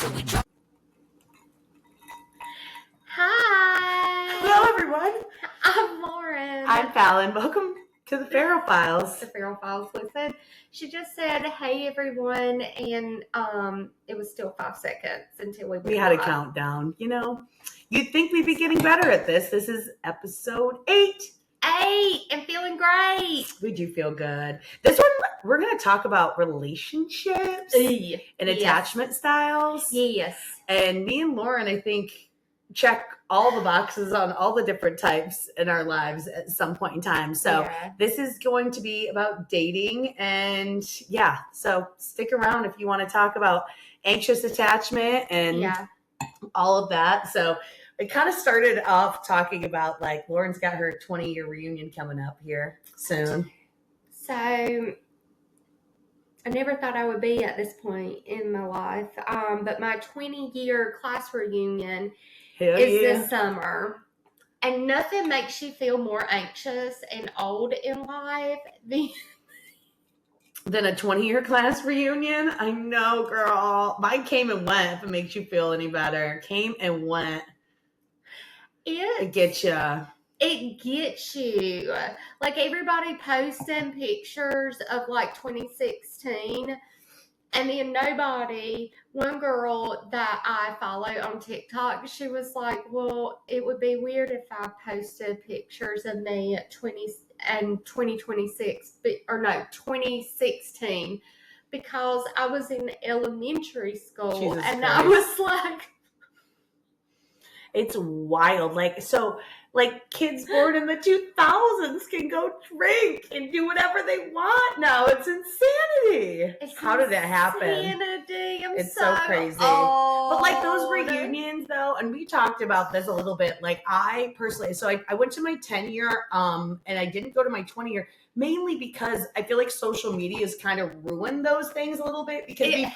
Hi. Hello, everyone. I'm Lauren. I'm Falon. Welcome to the Pharaoh Files. The Pharaoh Files. Listen, she just said, "Hey, everyone," and it was still 5 seconds until we had a countdown. You know, you'd think we'd be getting better at this. This is episode 8. 8 and feeling great. We do feel good. This one, we're going to talk about relationships and attachment styles. Yes. And me and Lauren, I think, check all the boxes on all the different types in our lives at some point in time. So This is going to be about dating, and so stick around if you want to talk about anxious attachment and all of that. So I kind of started off talking about, like, Lauren's got her 20-year reunion coming up here soon. So I never thought I would be at this point in my life, but my 20-year class reunion is this summer, and nothing makes you feel more anxious and old in life than a 20-year class reunion. I know, girl. Mine came and went. If it makes you feel any better, came and went. It gets you. It gets you. Like, everybody posting pictures of, like, 2016. And then one girl that I follow on TikTok, she was like, well, it would be weird if I posted pictures of me at 2016, because I was in elementary school. Jesus and Christ. I was like, it's wild. Like kids born in the 2000s can go drink and do whatever they want now. It's insanity. How did it happen? Insanity. It's so crazy. Old. But like those reunions though, and we talked about this a little bit, like I personally, so I went to my 10-year and I didn't go to my 20-year, mainly because I feel like social media has kind of ruined those things a little bit, because you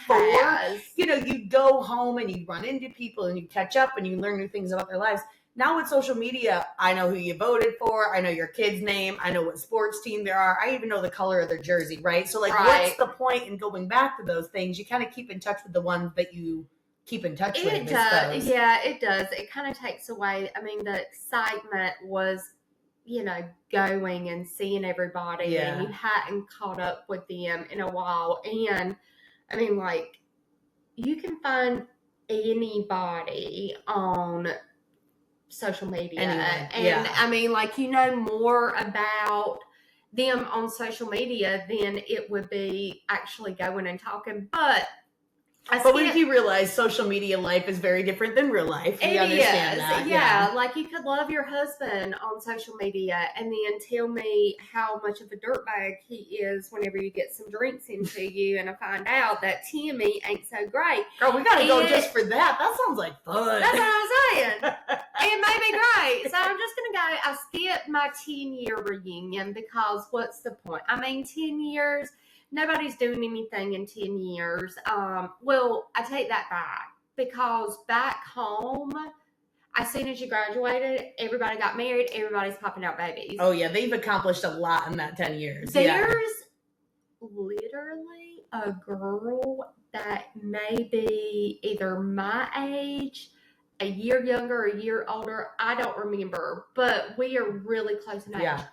go home and you run into people and you catch up and you learn new things about their lives. Now with social media, I know who you voted for. I know your kid's name. I know what sports team they are. I even know the color of their jersey, right? So, what's the point in going back to those things? You kind of keep in touch with the ones that you keep in touch with. It does. Yeah, it does. It kind of takes away. I mean, the excitement was, going and seeing everybody, and you hadn't caught up with them in a while. And, I mean, like, you can find anybody on social media, I mean, like, more about them on social media than it would be actually going and talking. But we do realize social media life is very different than real life. We understand that. Yeah, like, you could love your husband on social media and then tell me how much of a dirtbag he is whenever you get some drinks into you, and I find out that Timmy ain't so great. Girl, we gotta go just for that. That sounds like fun. That's what I'm saying. It may be great. So I'm just gonna go. I skipped my 10-year reunion because what's the point? I mean, 10 years. Nobody's doing anything in 10 years. Well, I take that back, because back home, as soon as you graduated, everybody got married, everybody's popping out babies. Oh, yeah. They've accomplished a lot in that 10 years. There's literally a girl that may be either my age, a year younger, a year older. I don't remember, but we are really close in age. Yeah.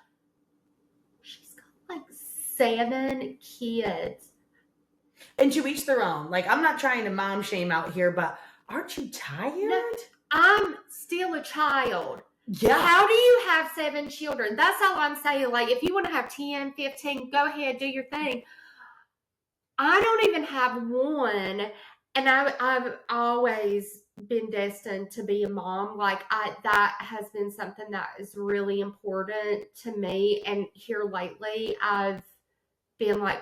She's got like 7 kids. And to each their own. Like, I'm not trying to mom shame out here, but aren't you tired? No, I'm still a child. Yeah. How do you have 7 children? That's all I'm saying. Like, if you want to have 10, 15, go ahead, do your thing. I don't even have one. And I've always been destined to be a mom. Like, that has been something that is really important to me. And here lately, I've been like,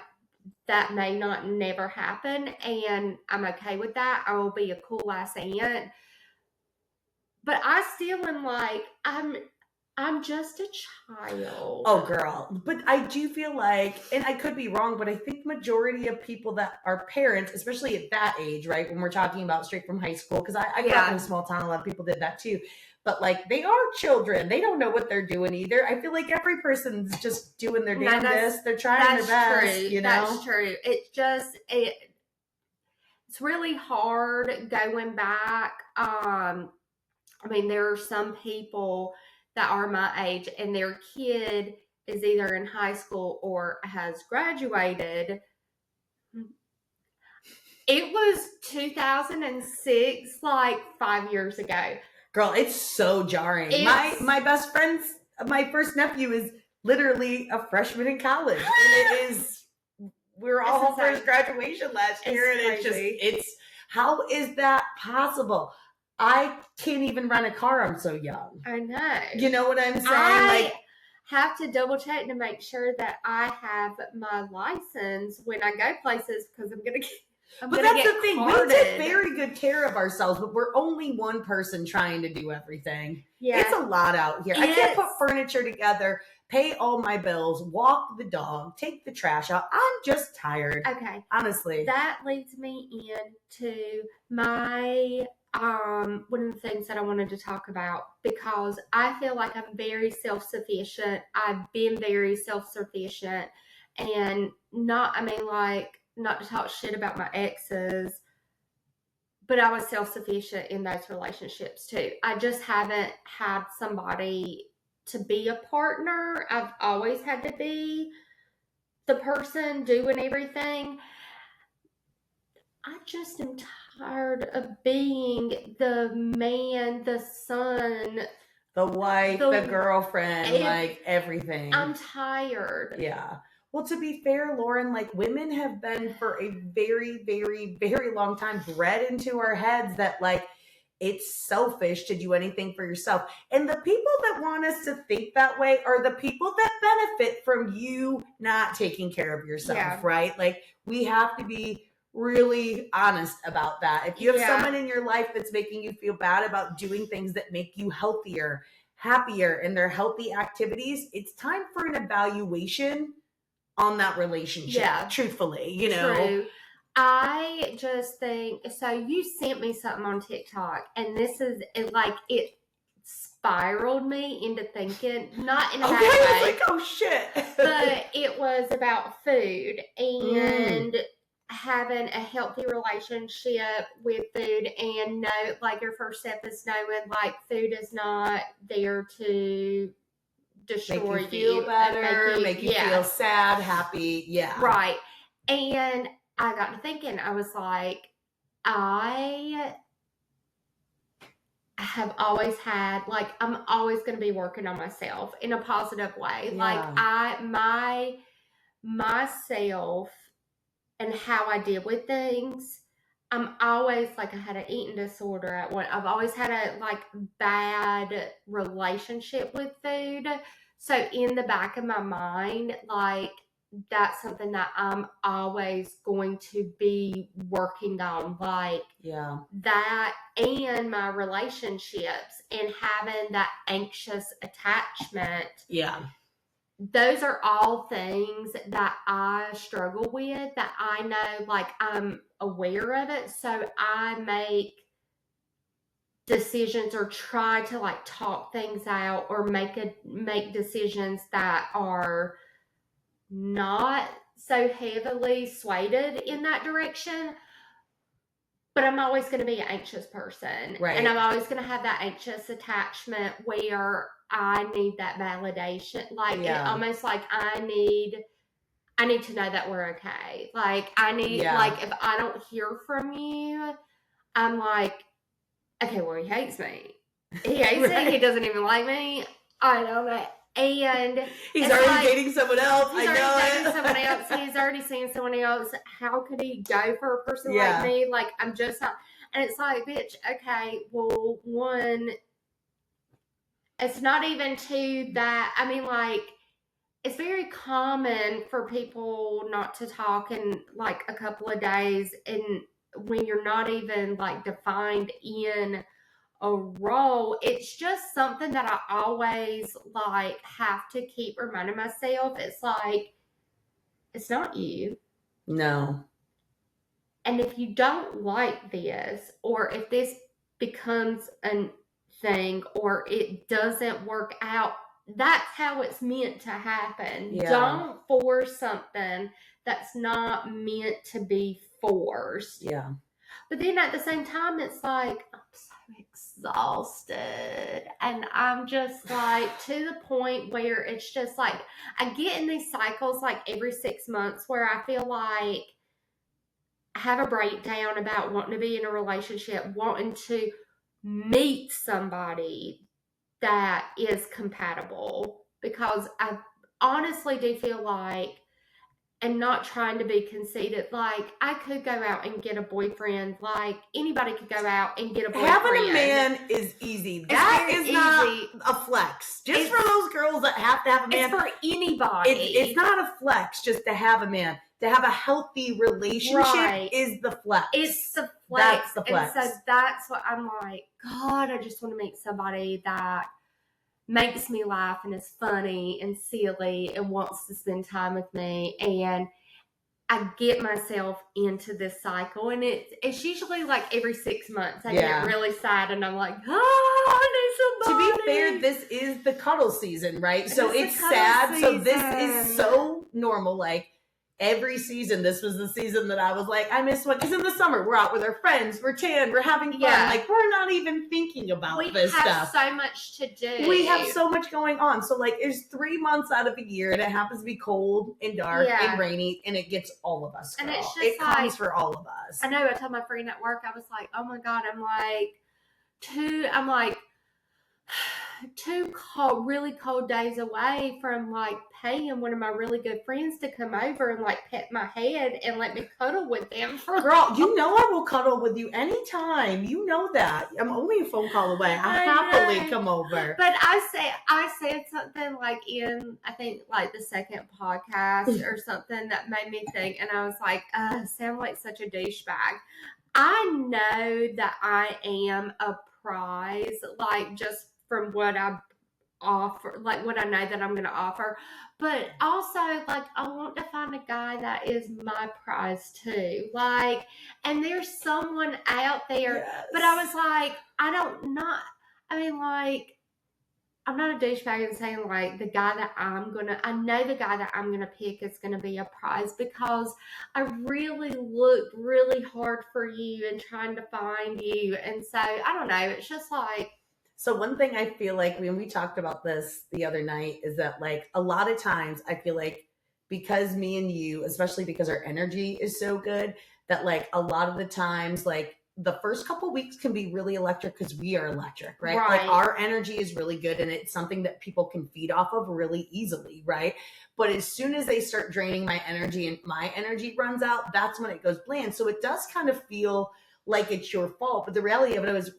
that may not never happen, and I'm okay with that. I will be a cool ass aunt. But I still am like, I'm just a child. Oh, girl. But I do feel like, and I could be wrong, but I think majority of people that are parents, especially at that age, right, when we're talking about straight from high school, because I grew up in a small town, a lot of people did that too. But, like, they are children. They don't know what they're doing either. I feel like every person's just doing their damnedest. They're trying their best, true. you know? That's true. It's just, it's really hard going back. I mean, there are some people that are my age and their kid is either in high school or has graduated. It was 2006, like 5 years ago. Girl, it's so jarring. My best friend's, my first nephew is literally a freshman in college. And it is, we were all for his graduation last year. And it's how is that possible? I can't even run a car. I'm so young. I know. You know what I'm saying? I have to double check to make sure that I have my license when I go places because I'm going to get. But that's the thing. We take very good care of ourselves, but we're only one person trying to do everything. Yeah. It's a lot out here. I can't put furniture together, pay all my bills, walk the dog, take the trash out. I'm just tired. Okay. Honestly. That leads me into my one of the things that I wanted to talk about, because I feel like I'm very self-sufficient. I've been very self-sufficient and not to talk shit about my exes, but I was self-sufficient in those relationships too. I just haven't had somebody to be a partner. I've always had to be the person doing everything. I just am tired of being the man, the son, the wife, the girlfriend, like everything. I'm tired. Yeah. Well, to be fair, Lauren, like women have been for a very, very, very long time bred into our heads that like it's selfish to do anything for yourself. And the people that want us to think that way are the people that benefit from you not taking care of yourself, right? Like we have to be really honest about that. If you have someone in your life that's making you feel bad about doing things that make you healthier, happier in their healthy activities, it's time for an evaluation on that relationship. Yeah. Truthfully, you know. True. I just think, so you sent me something on TikTok and this is like, it spiraled me into thinking, not in a bad way. I was like, oh shit. But it was about food and having a healthy relationship with food, and know, like your first step is knowing like food is not there to destroy make you feel better, make you feel sad, happy. Yeah. Right. And I got to thinking, I was like, I have always had, like, I'm always going to be working on myself in a positive way. Yeah. Like myself and how I deal with things. I'm always like, I had an eating disorder at one. I've always had a like bad relationship with food. So in the back of my mind, like that's something that I'm always going to be working on. Like that and my relationships and having that anxious attachment. Yeah. Those are all things that I struggle with, that I know, like I'm aware of it. So I make decisions or try to like talk things out or make decisions that are not so heavily swayed in that direction. But I'm always going to be an anxious person. Right. And I'm always going to have that anxious attachment where I need that validation. Like almost like I need to know that we're okay. Like I need like if I don't hear from you, I'm like, okay, well he hates me. He hates me. He doesn't even like me. I know that. And he's already dating someone else. He's already dating someone else. He's already seen someone else. How could he go for a person like me? Like, I'm just not. And it's like, bitch, okay, well, one, it's not even to that. I mean, like, it's very common for people not to talk in like a couple of days. And when you're not even like defined in a role, it's just something that I always like have to keep reminding myself. It's like, it's not you. No. And if you don't like this, or if this becomes a thing, or it doesn't work out, that's how it's meant to happen. Yeah. Don't force something that's not meant to be forced. Yeah. But then at the same time, it's like, I'm so exhausted. And I'm just like to the point where it's just like, I get in these cycles like every 6 months where I feel like I have a breakdown about wanting to be in a relationship, wanting to meet somebody that is compatible, because I honestly do feel like, and not trying to be conceited, like I could go out and get a boyfriend, like anybody could go out and get a boyfriend. Having a man is easy. That is not a flex. Just for those girls that have to have a man. It's for anybody. It's not a flex just to have a man. To have a healthy relationship is the flex. It's the flex. That's the flex. And so that's what I'm like, God, I just want to meet somebody that makes me laugh and is funny and silly and wants to spend time with me. And I get myself into this cycle, and it's usually like every 6 months I get really sad, and I'm like, I need somebody. To be fair, this is the cuddle season, right? So it's sad. Season. So this is so normal. Like every season, this was the season that I was like, I miss one. Because in the summer, we're out with our friends, we're tan, we're having fun. Yeah. Like we're not even thinking about this stuff. We have so much to do. We have so much going on. So like there's 3 months out of the year, and it happens to be cold and dark and rainy, and it gets all of us. Girl. And it's just comes for all of us. I know. I told my friend at work, I was like, oh my God, I'm like 2 cold, really cold days away from like paying one of my really good friends to come over and like pet my head and let me cuddle with them. Girl, you know I will cuddle with you anytime. You know that. I'm only a phone call away. I happily come over. But I said something like in, I think like the second podcast or something that made me think, and I was like, I sound like such a douchebag. I know that I am a prize, like just from what I offer, like what I know that I'm going to offer. But also, like, I want to find a guy that is my prize too. Like, and there's someone out there, but I was like, I'm not a douchebag and saying like the guy that I know the guy that I'm going to pick is going to be a prize, because I really looked really hard for you and trying to find you. And so, I don't know, it's just like, so one thing I feel like when we talked about this the other night is that like a lot of times I feel like because me and you, especially because our energy is so good, that like a lot of the times like the first couple weeks can be really electric because we are electric, right? Like our energy is really good, and it's something that people can feed off of really easily, right? But as soon as they start draining my energy and my energy runs out, that's when it goes bland. So it does kind of feel like it's your fault. But the reality of it was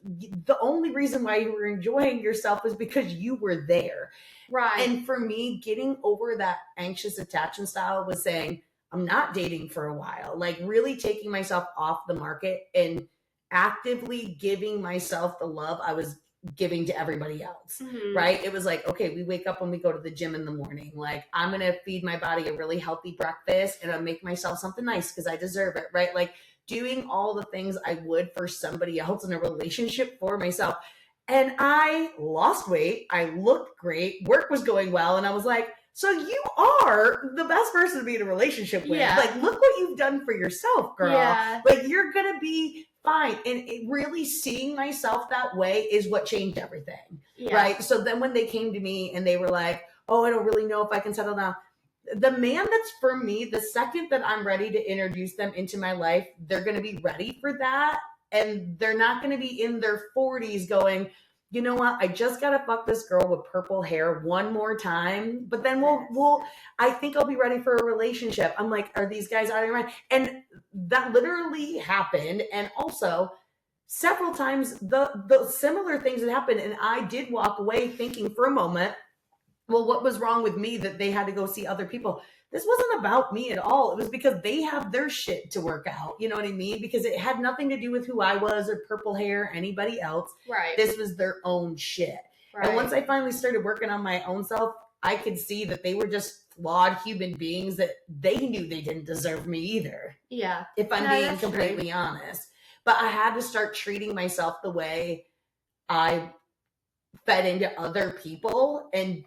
the only reason why you were enjoying yourself is because you were there. Right. And for me, getting over that anxious attachment style was saying, I'm not dating for a while, like really taking myself off the market and actively giving myself the love I was giving to everybody else. Mm-hmm. Right. It was like, okay, we wake up and we go to the gym in the morning. Like I'm going to feed my body a really healthy breakfast, and I'll make myself something nice because I deserve it. Right. Like doing all the things I would for somebody else in a relationship for myself. And I lost weight. I looked great. Work was going well. And I was like, so you are the best person to be in a relationship with. Yeah. Like, look what you've done for yourself, girl. Yeah. Like, you're going to be fine. And really seeing myself that way is what changed everything. Yeah. Right. So then when they came to me and they were like, oh, I don't really know if I can settle down. The man that's for me, the second that I'm ready to introduce them into my life, they're going to be ready for that. And they're not going to be in their 40s going, you know what? I just got to fuck this girl with purple hair one more time. But then I think I'll be ready for a relationship. I'm like, are these guys out of their mind? And that literally happened. And also several times the similar things that happened. And I did walk away thinking for a moment, well, what was wrong with me that they had to go see other people? This wasn't about me at all. It was because they have their shit to work out. You know what I mean? Because it had nothing to do with who I was or purple hair or anybody else. Right. This was their own shit. Right. And once I finally started working on my own self, I could see that they were just flawed human beings that they knew they didn't deserve me either. Yeah. If I'm being completely honest. But I had to start treating myself the way I fed into other people, and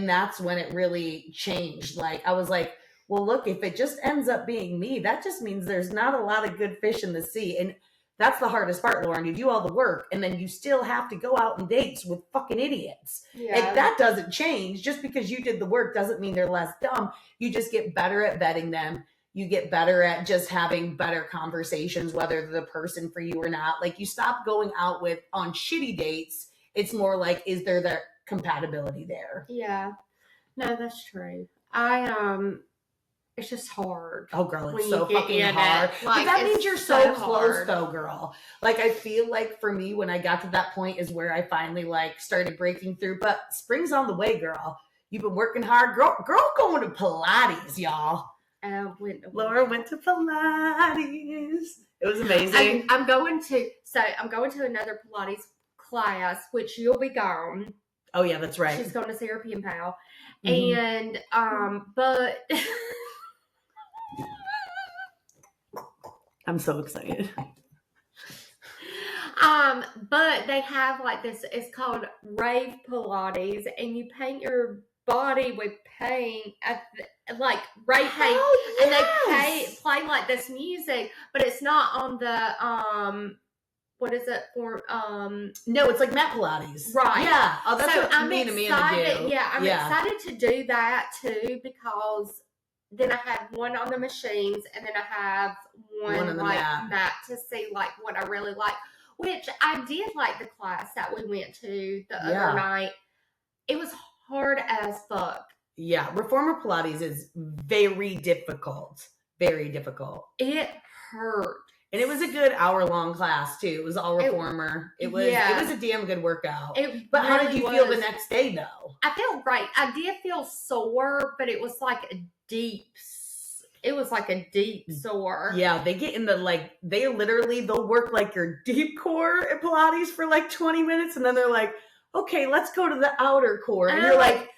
that's when it really changed. Like, I was like, well, look, if it just ends up being me, that just means there's not a lot of good fish in the sea. And That's the hardest part, Lauren. You do all the work and then you still have to go out on dates with fucking idiots. Yeah. That doesn't change. Just because you did the work doesn't mean they're less dumb. You just get better at vetting them. You get better at just having better conversations, whether they're the person for you or not. Like, you stop going out on shitty dates. It's more like, is there that compatibility there? Yeah. No, that's true. It's just hard. Oh, girl, it's so fucking hard. But that means you're so close, though, girl. Like, I feel like for me, when I got to that point is where I finally, like, started breaking through. But spring's on the way, girl. You've been working hard. Girl going to Pilates, y'all. Laura went to Pilates. It was amazing. I'm going to another Pilates class, which you'll be gone. Oh, yeah, that's right. She's going to see her pen pal. Mm-hmm. And, but... I'm so excited. But they have like this, it's called Rave Pilates, and you paint your body with paint like rave paint. Oh, yes. And they play like this music, but it's not on the what is it for? No, it's like mat Pilates. Right. Yeah. Oh, that's so what I'm me and Amanda excited. do. Yeah, I'm excited to do that too, because then I have one on the machines, and then I have one like mat to see like what I really like. Which I did like the class that we went to the other night. It was hard as fuck. Yeah, reformer Pilates is very difficult. Very difficult. It hurt. And it was a good hour-long class too. It was all reformer. It was a damn good workout. But how did you feel the next day though? I felt great. I did feel sore, but it was like a deep sore. Yeah, they get in the they'll work like your deep core at Pilates for like 20 minutes, and then they're like, okay, let's go to the outer core. And you're like,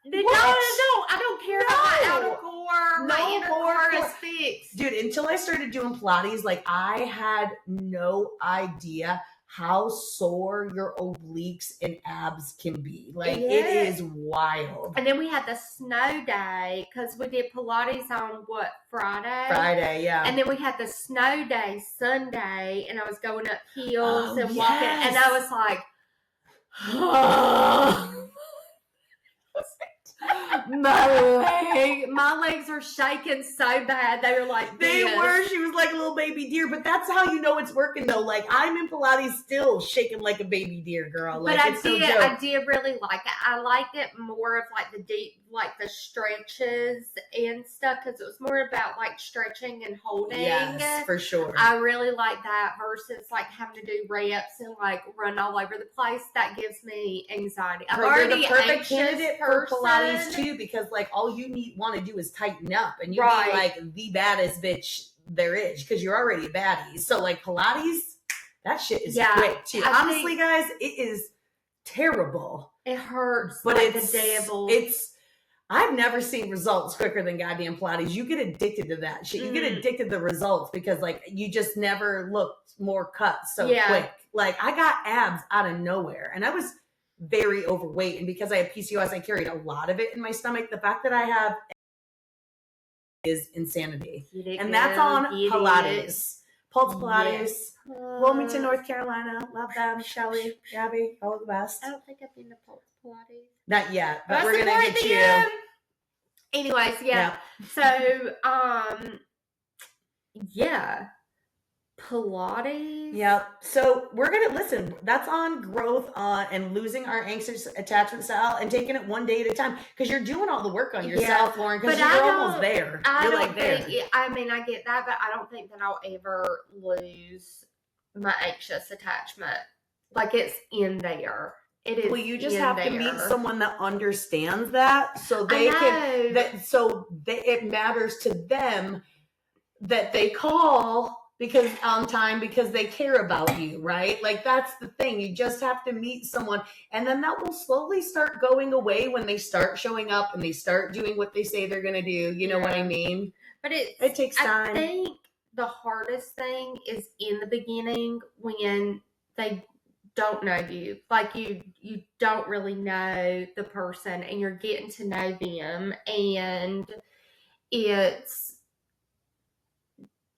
no, I don't care about my outer core. My inner core is fixed. Dude, until I started doing Pilates, like, I had no idea how sore your obliques and abs can be. Like, it is wild. And then we had the snow day, because we did Pilates on Friday? Friday, yeah. And then we had the snow day Sunday, and I was going up hills and walking, and I was like, my legs are shaking so bad. They were like this. She was like a little baby deer, but that's how you know it's working though. Like, I'm in Pilates still shaking like a baby deer, girl. Like, but I did really like it. I liked it more of like the deep, like the stretches and stuff, because it was more about like stretching and holding. Yes, for sure. I really like that versus like having to do reps and like run all over the place. That gives me anxiety. I'm already the perfect candidate for Pilates too, because like all you want to do is tighten up, and you'll be like the baddest bitch there is, because you're already a baddie. So like Pilates, that shit is quick too. Honestly, guys, it is terrible. It hurts, but like it's the devil. I've never seen results quicker than goddamn Pilates. You get addicted to that shit. You get addicted to the results, because like you just never looked more cut so quick. Like, I got abs out of nowhere, and I was very overweight, and because I have PCOS, I carried a lot of it in my stomach. The fact that I have is insanity, and that's on Pilates. Pulse Pilates, Wilmington, North Carolina. Love them. Shelly, Gabby, all the best. I don't think I've been to Pulse Pilates. Not yet, but we're gonna get you. Anyways, So, Pilates. Yep. So we're gonna listen. That's on growth and losing our anxious attachment style and taking it one day at a time. Because you're doing all the work on yourself, Lauren. Because you're almost there. You're like there. I mean, I get that, but I don't think that I'll ever lose my anxious attachment. Like, it's in there. It is. Well, you just have to meet someone that understands that, so they can. It matters to them that they call on time, because they care about you, right? Like, that's the thing. You just have to meet someone, and then that will slowly start going away when they start showing up and they start doing what they say they're going to do. You know what I mean? But it takes time. I think the hardest thing is in the beginning, when they don't know you. Like, you don't really know the person, and you're getting to know them, and it's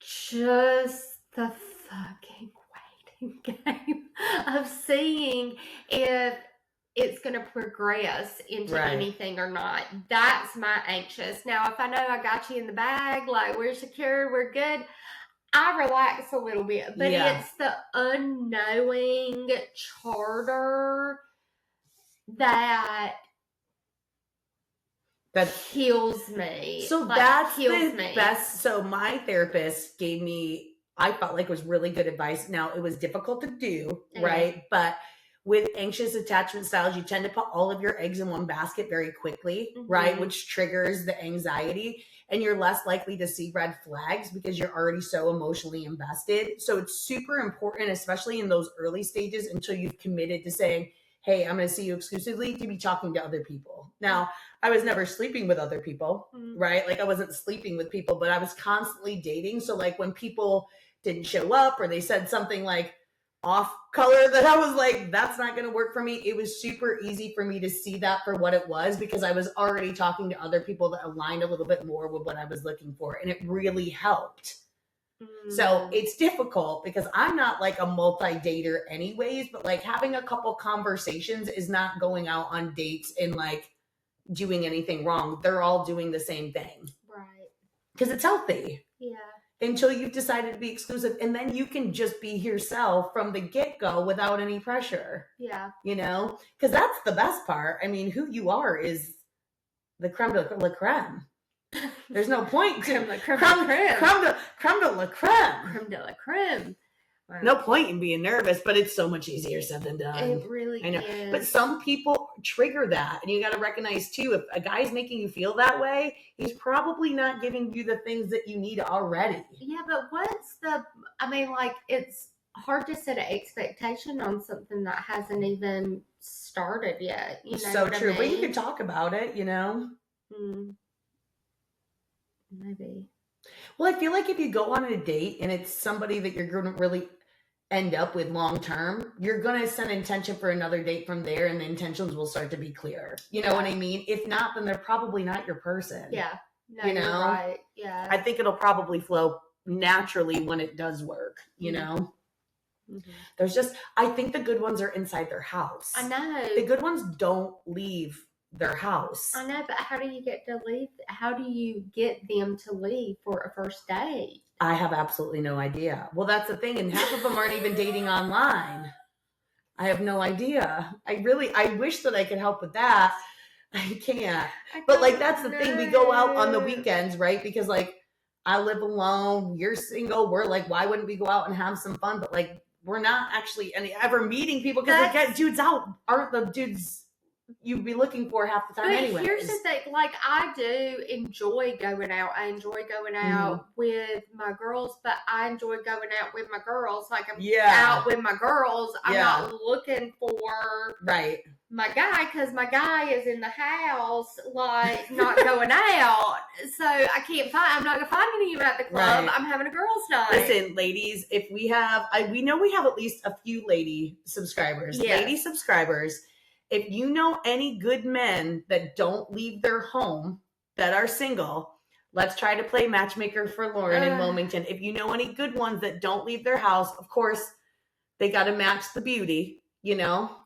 just the fucking waiting game of seeing if it's going to progress into Right. anything or not. That's my anxious. Now, if I know I got you in the bag, like we're secure, we're good, I relax a little bit. But Yeah. it's the unknowing charter that kills me. So like, that's kills the me. best. So my therapist gave me, I felt like it was really good advice. Now it was difficult to do, right? But with anxious attachment styles, you tend to put all of your eggs in one basket very quickly, right? Which triggers the anxiety, and you're less likely to see red flags because you're already so emotionally invested. So it's super important, especially in those early stages until you've committed to saying, hey, I'm going to see you exclusively, to be talking to other people. Now, I was never sleeping with other people, right? Like I wasn't sleeping with people, but I was constantly dating. So like when people didn't show up or they said something like off color that I was like, that's not going to work for me. It was super easy for me to see that for what it was because I was already talking to other people that aligned a little bit more with what I was looking for. And it really helped. So it's difficult because I'm not like a multi-dater anyways, but like having a couple conversations is not going out on dates and like doing anything wrong. They're all doing the same thing. Right. Because it's healthy. Yeah. Until you've decided to be exclusive. And then you can just be yourself from the get-go without any pressure. Yeah. You know? Because that's the best part. I mean, who you are is the creme de la creme. There's no point to creme de la creme. Wow. No point in being nervous, but it's so much easier said than done. It really I know. is. But some people trigger that, and you got to recognize too, if a guy's making you feel that way, he's probably not giving you the things that you need already. Yeah, but it's hard to set an expectation on something that hasn't even started yet. You know so what true. I mean? But you can talk about it, you know? Maybe. Well, I feel like if you go on a date and it's somebody that you're going to really end up with long term, you're going to set intention for another date from there, and the intentions will start to be clear. You know what I mean? If not, then they're probably not your person. Yeah. No, you know? You're right. Yeah. I think it'll probably flow naturally when it does work, you know? There's just, I think the good ones are inside their house. I know. The good ones don't leave their house. I know, but how do you get to leave? How do you get them to leave for a first date? I have absolutely no idea. Well, that's the thing. And half of them aren't even dating online. I have no idea. I wish that I could help with that. I can't. But like, that's the thing. We go out on the weekends, right? Because like, I live alone. You're single. We're like, why wouldn't we go out and have some fun? But like, we're not actually ever meeting people because they get dudes out. Aren't the dudes you'd be looking for half the time anyway. Here's the thing, like I do enjoy going out. I enjoy going out with my girls, but I enjoy going out with my girls. Like I'm out with my girls. I'm not looking for my guy because my guy is in the house, like not going out. So I'm not gonna find any of them at the club. I'm having a girls' night. Listen, ladies, if we have, we know we have at least a few lady subscribers. Yes. Lady subscribers. If you know any good men that don't leave their home, that are single, let's try to play matchmaker for Lauren in Wilmington. If you know any good ones that don't leave their house, of course, they got to match the beauty, you know?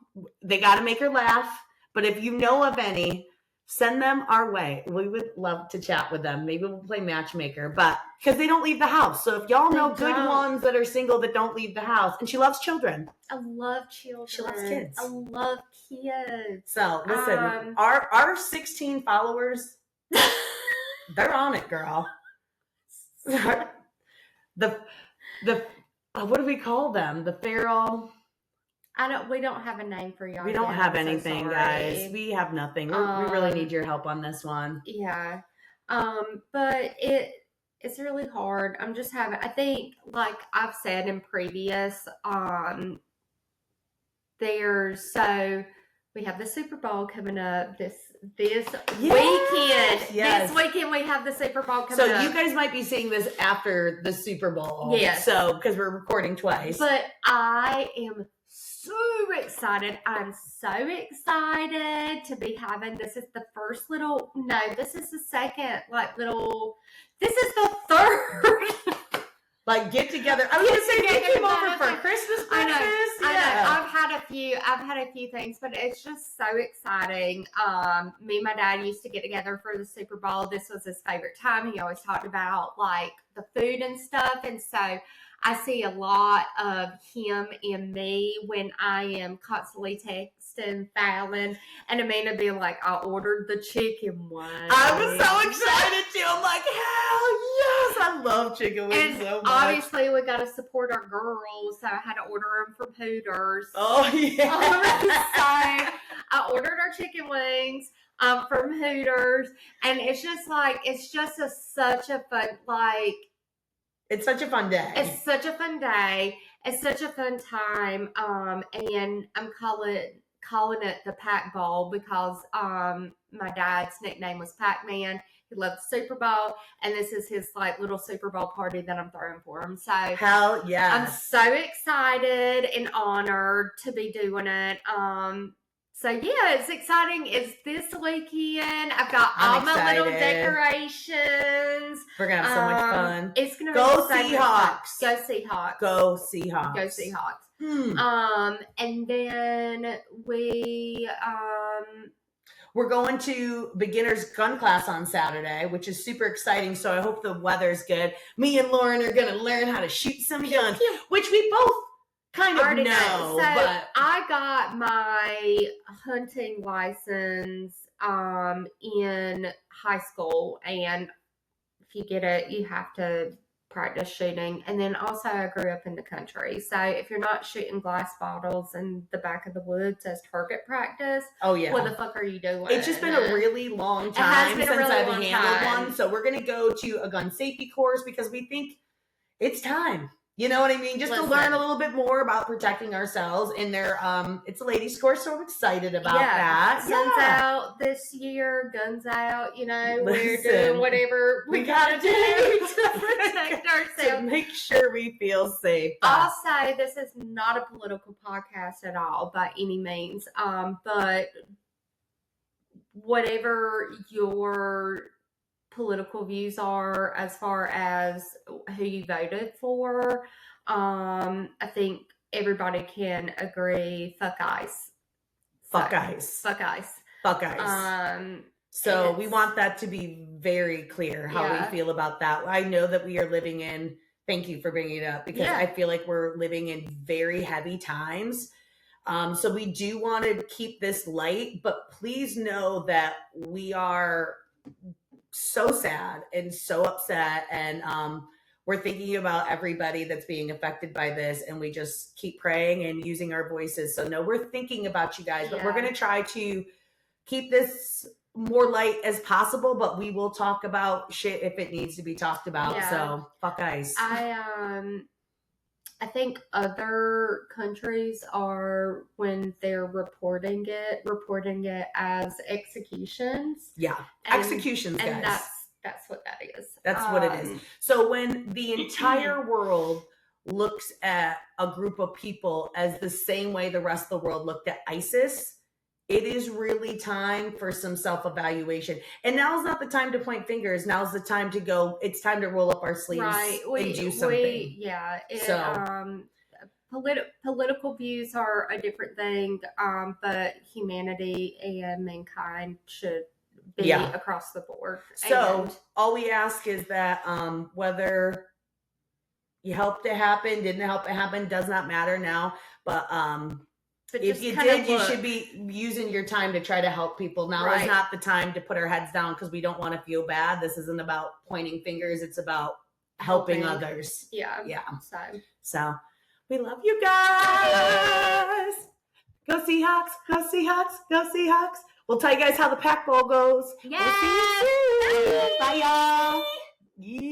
They got to make her laugh. But if you know of any, send them our way. We would love to chat with them. Maybe we'll play matchmaker, but because they don't leave the house. So if y'all know good ones that are single that don't leave the house, and she loves children. I love children. She loves kids. I love kids. So listen, our 16 followers, they're on it, girl. the what do we call them? The feral. We don't have a name for y'all. We don't have anything, guys. We have nothing. We really need your help on this one. Yeah. But it's really hard. I think, like I've said in previous, we have the Super Bowl coming up this weekend. Yes. This weekend we have the Super Bowl coming up. So you guys might be seeing this after the Super Bowl. Yes. So, because we're recording twice. But I am so excited. I'm so excited to be having, this is the second, this is the third. Like get together. I was gonna say they came over for Christmas breakfast. I know. I've had a few things, but it's just so exciting. Me and my dad used to get together for the Super Bowl. This was his favorite time. He always talked about like the food and stuff, and so I see a lot of him in me when I am constantly texting Falon and Amanda being like, I ordered the chicken wings. I was so excited too. I'm like, hell yes. I love chicken wings and so much. obviously we got to support our girls, so I had to order them from Hooters. Oh, yeah. So I ordered our chicken wings from Hooters, and it's just such a fun, like, it's such a fun day. It's such a fun day. It's such a fun time. And I'm calling it the Pac Bowl because my dad's nickname was Pac-Man. He loved the Super Bowl, and this is his like little Super Bowl party that I'm throwing for him. So hell yeah, I'm so excited and honored to be doing it. So yeah, it's exciting. It's this weekend. I've got all my little decorations. We're gonna have so much fun. It's gonna go be Seahawks. Go Seahawks. Go Seahawks. Go Seahawks. And then we're going to beginner's gun class on Saturday, which is super exciting. So I hope the weather's good. Me and Lauren are gonna learn how to shoot some guns, which we both kind of know. So but I got my hunting license in high school, and if you get it, you have to practice shooting. And then also I grew up in the country, so if you're not shooting glass bottles in the back of the woods as target practice, oh yeah, what the fuck are you doing? It's just been a really long time since I've handled one. So we're gonna go to a gun safety course because we think it's time. You know what I mean? Just to learn a little bit more about protecting ourselves. And it's a ladies' course, so I'm excited about that. Guns out this year, guns out. You know, we're doing whatever we gotta do to protect ourselves, to make sure we feel safe. Also, this is not a political podcast at all by any means. But whatever your political views are as far as who you voted for, I think everybody can agree, fuck ICE. Fuck ICE. Fuck ICE. Fuck ICE. So we want that to be very clear how we feel about that. I know that we are living in, thank you for bringing it up, because I feel like we're living in very heavy times. So we do want to keep this light, but please know that we are so sad and so upset, and we're thinking about everybody that's being affected by this, and we just keep praying and using our voices. So no, we're thinking about you guys, but we're going to try to keep this more light as possible, but we will talk about shit if it needs to be talked about. So fuck ICE. I think other countries are, when they're reporting it as executions. Yeah, executions, guys. And that's what that is. That's what it is. So when the entire world looks at a group of people as the same way the rest of the world looked at ISIS, it is really time for some self-evaluation. And now's not the time to point fingers. Now's the time to go, it's time to roll up our sleeves and do something. Political views are a different thing, but humanity and mankind should be across the board. So all we ask is that whether you helped it happen, didn't help it happen, does not matter now. But if you did, you should be using your time to try to help people. Now is not the time to put our heads down because we don't want to feel bad. This isn't about pointing fingers. It's about helping others. Yeah. So we love you guys. Go Seahawks. Go Seahawks. Go Seahawks. We'll tell you guys how the Pac Bowl goes. Yeah. We'll see you soon. Bye, y'all. Yeah.